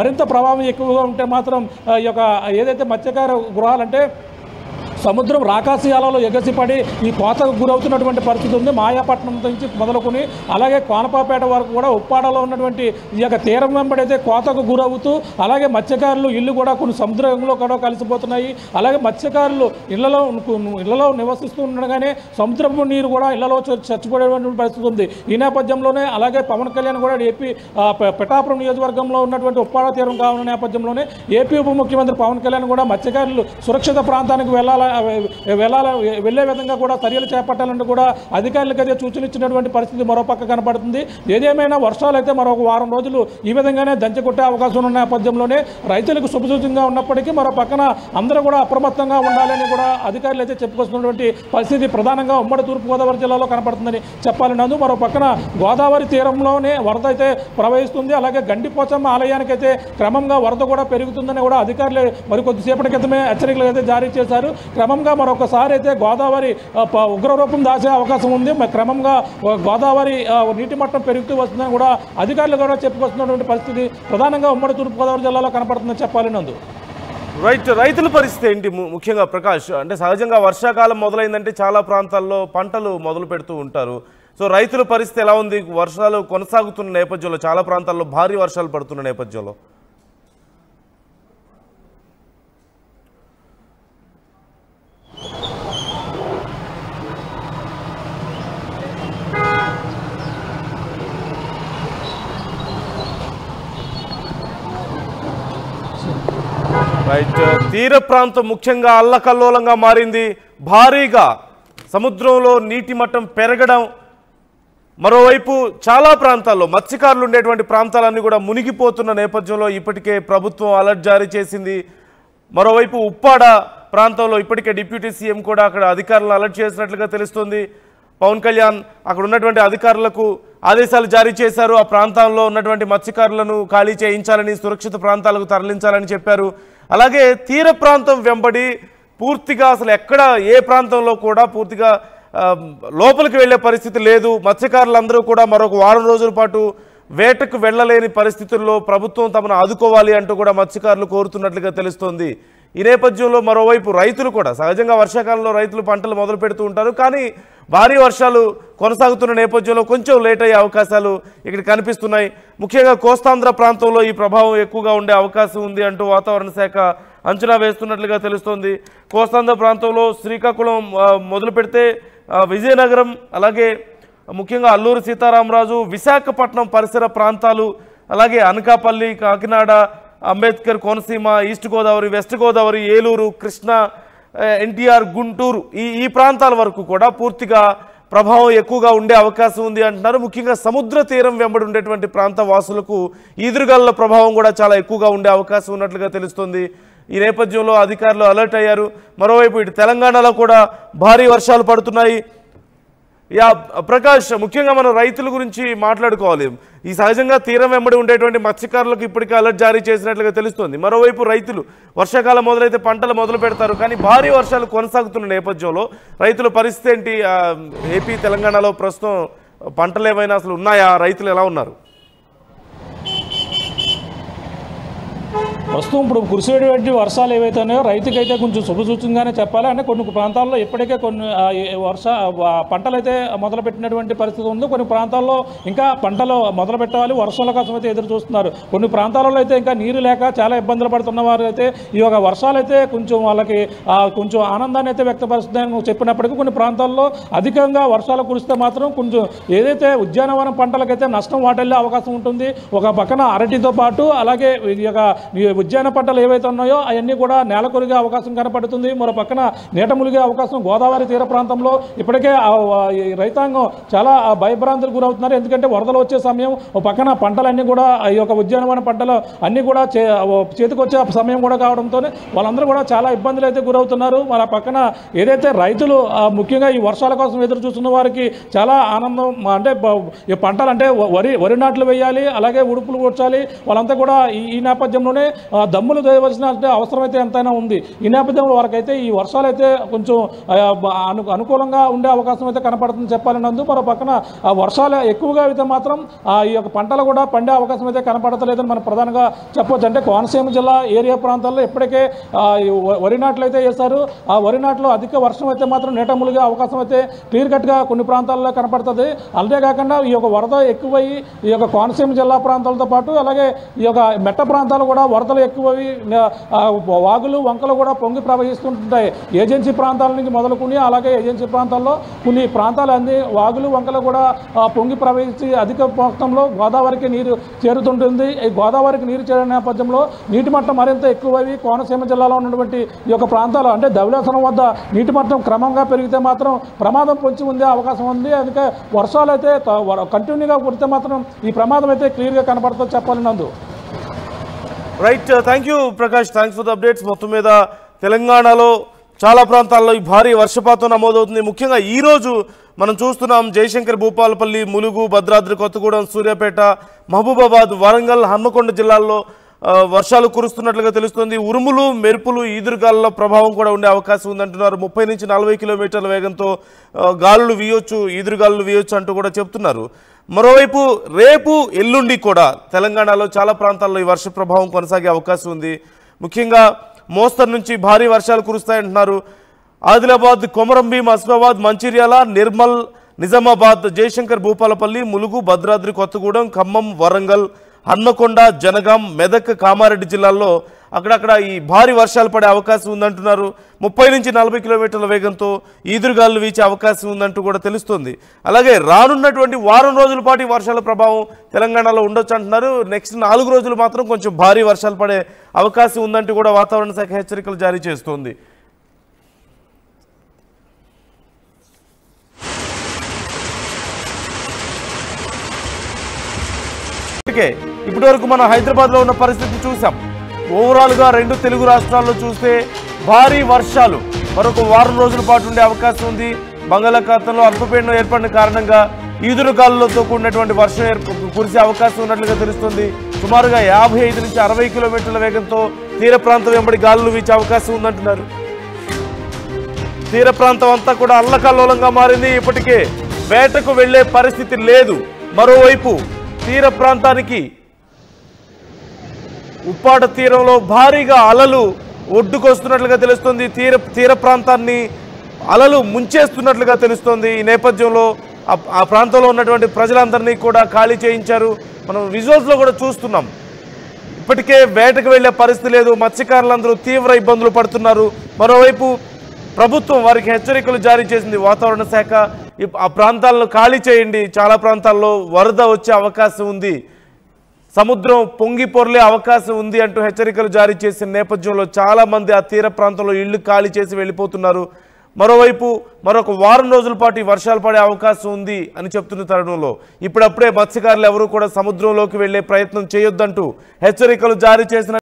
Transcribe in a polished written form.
మరింత ప్రభావం ఎక్కువగా ఉంటే మాత్రం ఈ యొక్క ఏదైతే మత్స్యకార గృహాలంటే సముద్రం రాకాశయాలలో ఎగసిపడి ఈ కోతకు గురవుతున్నటువంటి పరిస్థితి ఉంది. మాయాపట్నం నుంచి మొదలుకొని అలాగే కోనపాపేట వరకు కూడా ఉప్పాడలో ఉన్నటువంటి ఈ యొక్క తీరం వెంబడైతే కోతకు గురవుతూ అలాగే మత్స్యకారులు ఇల్లు కూడా కొన్ని సముద్రంలో కూడా కలిసిపోతున్నాయి. అలాగే మత్స్యకారులు ఇళ్లలో నివసిస్తూ ఉండగానే సముద్రపు నీరు కూడా ఇళ్లలో చచ్చిపోయేటువంటి పరిస్థితి ఉంది. ఈ నేపథ్యంలోనే అలాగే పవన్ కళ్యాణ్ కూడా ఏపీ పిఠాపురం నియోజకవర్గంలో ఉన్నటువంటి ఉప్పాడ తీరం కావున్న నేపథ్యంలోనే ఏపీ ఉప ముఖ్యమంత్రి పవన్ కళ్యాణ్ కూడా మత్స్యకారులు సురక్షిత ప్రాంతానికి వెళ్లే విధంగా కూడా చర్యలు చేపట్టాలంటూ కూడా అధికారులకు అయితే సూచన ఇచ్చినటువంటి పరిస్థితి మరోపక్క కనపడుతుంది. ఏదేమైనా వర్షాలు అయితే మరొక వారం రోజులు ఈ విధంగానే దంచెకొట్టే అవకాశం ఉన్న నేపథ్యంలోనే రైతులకు శుభసూచంగా ఉన్నప్పటికీ మరో పక్కన అందరూ కూడా అప్రమత్తంగా ఉండాలని కూడా అధికారులు అయితే చెప్పుకొస్తున్నటువంటి పరిస్థితి ప్రధానంగా ఉమ్మడి తూర్పుగోదావరి జిల్లాలో కనపడుతుందని చెప్పాలి. నందు మరో పక్కన గోదావరి తీరంలోనే వరద అయితే ప్రవహిస్తుంది. అలాగే గండిపోచమ్మ ఆలయానికి అయితే క్రమంగా వరద కూడా పెరుగుతుందని కూడా అధికారులు మరి కొద్దిసేపటి క్రితమే హెచ్చరికలు అయితే జారీ చేశారు. క్రమంగా మరొకసారి అయితే గోదావరి ఉగ్రరూపం దాచే అవకాశం ఉంది. క్రమంగా గోదావరి నీటి మట్టం పెరుగుతూ వస్తుందని కూడా అధికారులు కూడా చెప్పుకొస్తున్నటువంటి పరిస్థితి ప్రధానంగా ఉమ్మడి తూర్పుగోదావరి జిల్లాలో కనపడుతుందని చెప్పాలి. నందు రైతుల పరిస్థితి ఏంటి? ముఖ్యంగా ప్రకాష్, అంటే సహజంగా వర్షాకాలం మొదలైందంటే చాలా ప్రాంతాల్లో పంటలు మొదలు పెడుతూ ఉంటారు. సో రైతుల పరిస్థితి ఎలా ఉంది? వర్షాలు కొనసాగుతున్న నేపథ్యంలో చాలా ప్రాంతాల్లో భారీ వర్షాలు పడుతున్న నేపథ్యంలో తీర ప్రాంతం ముఖ్యంగా అల్లకల్లోలంగా మారింది. భారీగా సముద్రంలో నీటి మట్టం పెరగడం, మరోవైపు చాలా ప్రాంతాల్లో మత్స్యకారులు ఉండేటువంటి ప్రాంతాలన్నీ కూడా మునిగిపోతున్న నేపథ్యంలో ఇప్పటికే ప్రభుత్వం అలర్ట్ జారీ చేసింది. మరోవైపు ఉప్పాడ ప్రాంతంలో ఇప్పటికే డిప్యూటీ సీఎం కూడా అక్కడ అధికారులను అలర్ట్ చేసినట్లుగా తెలుస్తుంది. పవన్ కళ్యాణ్ అక్కడ ఉన్నటువంటి అధికారులకు ఆదేశాలు జారీ చేశారు. ఆ ప్రాంతాల్లో ఉన్నటువంటి మత్స్యకారులను ఖాళీ చేయించాలని, సురక్షిత ప్రాంతాలకు తరలించాలని చెప్పారు. అలాగే తీర ప్రాంతం వెంబడి పూర్తిగా అసలు ఎక్కడ ఏ ప్రాంతంలో కూడా పూర్తిగా లోపలికి వెళ్ళే పరిస్థితి లేదు. మత్స్యకారులందరూ కూడా మరొక వారం రోజుల పాటు వేటకు వెళ్ళలేని పరిస్థితుల్లో ప్రభుత్వం తమను ఆదుకోవాలి అంటూ కూడా మత్స్యకారులు కోరుతున్నట్లుగా తెలుస్తోంది. ఈ నేపథ్యంలో మరోవైపు రైతులు కూడా సహజంగా వర్షాకాలంలో రైతులు పంటలు మొదలు పెడుతూ ఉంటారు. కానీ భారీ వర్షాలు కొనసాగుతున్న నేపథ్యంలో కొంచెం లేట్ అయ్యే అవకాశాలు ఇక్కడ కనిపిస్తున్నాయి. ముఖ్యంగా కోస్తాంధ్ర ప్రాంతంలో ఈ ప్రభావం ఎక్కువగా ఉండే అవకాశం ఉంది అంటూ వాతావరణ శాఖ అంచనా వేస్తున్నట్లుగా తెలుస్తోంది. కోస్తాంధ్ర ప్రాంతంలో శ్రీకాకుళం మొదలు పెడితే విజయనగరం, అలాగే ముఖ్యంగా అల్లూరి సీతారామరాజు, విశాఖపట్నం పరిసర ప్రాంతాలు, అలాగే అనకాపల్లి, కాకినాడ, అంబేద్కర్ కోనసీమ, ఈస్ట్ గోదావరి, వెస్ట్ గోదావరి, ఏలూరు, కృష్ణా, ఎన్టీఆర్, గుంటూరు ఈ ప్రాంతాల వరకు కూడా పూర్తిగా ప్రభావం ఎక్కువగా ఉండే అవకాశం ఉంది అంటున్నారు. ముఖ్యంగా సముద్ర తీరం వెంబడి ఉండేటువంటి ప్రాంత వాసులకు ఈదురుగాలుల ప్రభావం కూడా చాలా ఎక్కువగా ఉండే అవకాశం ఉన్నట్లుగా తెలుస్తుంది. ఈ నేపథ్యంలో అధికారులు అలర్ట్ అయ్యారు. మరోవైపు ఇటు తెలంగాణలో కూడా భారీ వర్షాలు పడుతున్నాయి. ప్రకాష్, ముఖ్యంగా మనం రైతుల గురించి మాట్లాడుకోవాలి. ఈ సహజంగా తీరం వెంబడి ఉండేటువంటి మత్స్యకారులకు ఇప్పటికే అలర్ట్ జారీ చేసినట్లుగా తెలుస్తుంది. మరోవైపు రైతులు వర్షాకాలం మొదలైతే పంటలు మొదలు పెడతారు. కానీ భారీ వర్షాలు కొనసాగుతున్న నేపథ్యంలో రైతుల పరిస్థితి ఏంటి? ఏపీ, తెలంగాణలో ప్రస్తుతం పంటలు ఏమైనా అసలు ఉన్నాయా? రైతులు ఎలా ఉన్నారు? ప్రస్తుతం ఇప్పుడు కురిసేటువంటి వర్షాలు ఏవైతే ఉన్నాయో రైతుకైతే కొంచెం శుభసూచనగానే చెప్పాలి. అంటే కొన్ని ప్రాంతాల్లో ఇప్పటికే కొన్ని పంటలు అయితే మొదలుపెట్టినటువంటి పరిస్థితి ఉంది. కొన్ని ప్రాంతాల్లో ఇంకా పంటలు మొదలు పెట్టాలి, వర్షాల కోసం అయితే ఎదురు చూస్తున్నారు. కొన్ని ప్రాంతాలలో అయితే ఇంకా నీరు లేక చాలా ఇబ్బందులు పడుతున్న వారు అయితే ఈ యొక్క వర్షాలు అయితే కొంచెం వాళ్ళకి కొంచెం ఆనందాన్ని అయితే వ్యక్తపరుస్తుందని చెప్పినప్పటికీ కొన్ని ప్రాంతాల్లో అధికంగా వర్షాలు కురిస్తే మాత్రం కొంచెం ఏదైతే ఉద్యానవనం పంటలకైతే నష్టం వాటిల్లే అవకాశం ఉంటుంది. ఒక పక్కన అరటితో పాటు అలాగే ఈ యొక్క ఉద్యాన పంటలు ఏవైతే ఉన్నాయో అవన్నీ కూడా నేల కొరిగే అవకాశం కనపడుతుంది. మరో పక్కన నీట మునిగే అవకాశం గోదావరి తీర ప్రాంతంలో ఇప్పటికే రైతాంగం చాలా భయభ్రాంతులకు గురవుతున్నారు. ఎందుకంటే వరదలు వచ్చే సమయం ఒక పక్కన పంటలన్నీ కూడా ఈ యొక్క ఉద్యానవన పంటలు అన్నీ కూడా చేతికొచ్చే సమయం కూడా కావడంతో వాళ్ళందరూ కూడా చాలా ఇబ్బందులు అయితే గురవుతున్నారు. మన పక్కన ఏదైతే రైతులు ముఖ్యంగా ఈ వర్షాల కోసం ఎదురు చూస్తున్న వారికి చాలా ఆనందం. అంటే ఈ పంటలు అంటే వరి నాట్లు వేయాలి, అలాగే ఉడుపులు కూర్చాలి. వాళ్ళంతా కూడా ఈ నేపథ్యంలోనే దమ్ములు చేయవలసిన అవసరం అయితే ఎంతైనా ఉంది. ఈ నేపథ్యంలో వరకైతే ఈ వర్షాలు అయితే కొంచెం అనుకూలంగా ఉండే అవకాశం అయితే కనపడుతుంది చెప్పాలన్నందు. మరో పక్కన వర్షాలు ఎక్కువగా అయితే మాత్రం ఈ యొక్క పంటలు కూడా పండే అవకాశం అయితే కనపడతలేదని మనం ప్రధానంగా చెప్పవచ్చు. అంటే కోనసీమ జిల్లా ఏరియా ప్రాంతాల్లో ఇప్పటికే వరి నాట్లు అయితే వేశారు. ఆ వరి నాట్లో అధిక వర్షం అయితే మాత్రం నీట మునిగే అవకాశం అయితే క్లియర్ కట్గా కొన్ని ప్రాంతాల్లో కనపడుతుంది. అంతేకాకుండా ఈ యొక్క వరద ఎక్కువయ్యి ఈ యొక్క కోనసీమ జిల్లా ప్రాంతాలతో పాటు అలాగే ఈ యొక్క మెట్ట ప్రాంతాలు కూడా వరదలు ఎక్కువవి వాగులు వంకలు కూడా పొంగి ప్రవహిస్తుంటాయి. ఏజెన్సీ ప్రాంతాల నుంచి మొదలుకొని అలాగే ఏజెన్సీ ప్రాంతాల్లో కొన్ని ప్రాంతాలు అన్ని వాగులు వంకలు కూడా పొంగి ప్రవహించి అధిక మొత్తంలో గోదావరికి నీరు చేరుతుంటుంది. ఈ గోదావరికి నీరు చేరిన నేపథ్యంలో నీటి మట్టం మరింత ఎక్కువవి కోనసీమ జిల్లాలో ఉన్నటువంటి ఈ యొక్క ప్రాంతాలు అంటే ధవళేశ్వరం వద్ద నీటి మట్టం క్రమంగా పెరిగితే మాత్రం ప్రమాదం పొంచి ఉండే అవకాశం ఉంది. అందుకే వర్షాలు అయితే కంటిన్యూగా కుడితే మాత్రం ఈ ప్రమాదం అయితే క్లియర్గా కనపడుతుంది చెప్పాలన్నందు. Right, thank you Prakash, thanks for the updates. మొత్తం మీద తెలంగాణలో చాలా ప్రాంతాల్లో ఈ భారీ వర్షపాతం నమోదవుతుంది. ముఖ్యంగా ఈరోజు మనం చూస్తున్నాం జయశంకర్, భూపాలపల్లి, ములుగు, భద్రాద్రి కొత్తగూడెం, సూర్యాపేట, మహబూబాబాద్, వరంగల్, హన్మకొండ జిల్లాల్లో వర్షాలు కురుస్తున్నట్లుగా తెలుస్తుంది. ఉరుములు, మెరుపులు, ఈదురుగాలుల ప్రభావం కూడా ఉండే అవకాశం ఉందంటున్నారు. 30 నుంచి 40 కిలోమీటర్ల వేగంతో గాలులు వీయొచ్చు, ఈదురుగాలులు వీయొచ్చు అంటూ కూడా చెప్తున్నారు. మరోవైపు రేపు ఎల్లుండి కూడా తెలంగాణలో చాలా ప్రాంతాల్లో ఈ వర్ష ప్రభావం కొనసాగే అవకాశం ఉంది. ముఖ్యంగా మోస్తరు నుంచి భారీ వర్షాలు కురుస్తాయంటున్నారు. ఆదిలాబాద్, కొమరంభీం, ఆసిఫాబాద్, మంచిర్యాల, నిర్మల్, నిజామాబాద్, జయశంకర్, భూపాలపల్లి, ములుగు, భద్రాద్రి కొత్తగూడెం, ఖమ్మం, వరంగల్, హన్మకొండ, జనగాం, మెదక్, కామారెడ్డి జిల్లాల్లో అక్కడక్కడ ఈ భారీ వర్షాలు పడే అవకాశం ఉందంటున్నారు. 30 నుంచి 40 కిలోమీటర్ల వేగంతో ఈదురుగాలు వీచే అవకాశం ఉందంటూ కూడా తెలుస్తుంది. అలాగే రానున్నటువంటి వారం రోజుల పాటు ఈ వర్షాల ప్రభావం తెలంగాణలో ఉండొచ్చు అంటున్నారు. నెక్స్ట్ 4 రోజులు మాత్రం కొంచెం భారీ వర్షాలు పడే అవకాశం ఉందంటూ కూడా వాతావరణ శాఖ హెచ్చరికలు జారీ చేస్తోంది. ఇప్పటి వరకు మనం హైదరాబాద్లో ఉన్న పరిస్థితి చూసాం. ఓవరాల్గా 2 తెలుగు రాష్ట్రాల్లో చూస్తే భారీ వర్షాలు మరొక వారం రోజుల పాటు ఉండే అవకాశం ఉంది. బంగాళాఖాతంలో అల్పపీడనం ఏర్పడిన కారణంగా ఈదురుగాలులతో కూడినటువంటి వర్షం కురిసే అవకాశం ఉన్నట్లుగా తెలుస్తుంది. సుమారుగా 55 నుంచి 60 కిలోమీటర్ల వేగంతో తీర ప్రాంతం వెంబడి గాలులు వీచే అవకాశం ఉందంటున్నారు. తీర ప్రాంతం అంతా కూడా అల్లకల్లోలంగా మారింది. ఇప్పటికే వేటకు వెళ్లే పరిస్థితి లేదు. మరోవైపు తీర ప్రాంతానికి ఉప్పాడ తీరంలో భారీగా అలలు ఒడ్డుకొస్తున్నట్లుగా తెలుస్తుంది. తీర ప్రాంతాన్ని అలలు ముంచేస్తున్నట్లుగా తెలుస్తుంది. ఈ నేపథ్యంలో ఆ ప్రాంతంలో ఉన్నటువంటి ప్రజలందరినీ కూడా ఖాళీ చేయించారు. మనం విజువల్స్లో కూడా చూస్తున్నాం. ఇప్పటికే వేటకు వెళ్లే పరిస్థితి లేదు. మత్స్యకారులందరూ తీవ్ర ఇబ్బందులు పడుతున్నారు. మరోవైపు ప్రభుత్వం వారికి హెచ్చరికలు జారీ చేసింది. వాతావరణ శాఖ ఆ ప్రాంతాలను ఖాళీ చేయండి, చాలా ప్రాంతాల్లో వరద వచ్చే అవకాశం ఉంది, సముద్రం పొంగి పొర్లే అవకాశం ఉంది అంటూ హెచ్చరికలు జారీ చేసిన నేపథ్యంలో చాలా మంది ఆ తీర ప్రాంతంలో ఇళ్లు ఖాళీ చేసి వెళ్ళిపోతున్నారు. మరోవైపు మరొక వారం రోజుల పాటు ఈ వర్షాలు పడే అవకాశం ఉంది అని చెప్తున్న తరుణంలో ఇప్పుడప్పుడే మత్స్యకారులు ఎవరూ కూడా సముద్రంలోకి వెళ్లే ప్రయత్నం చేయొద్దంటూ హెచ్చరికలు జారీ చేసిన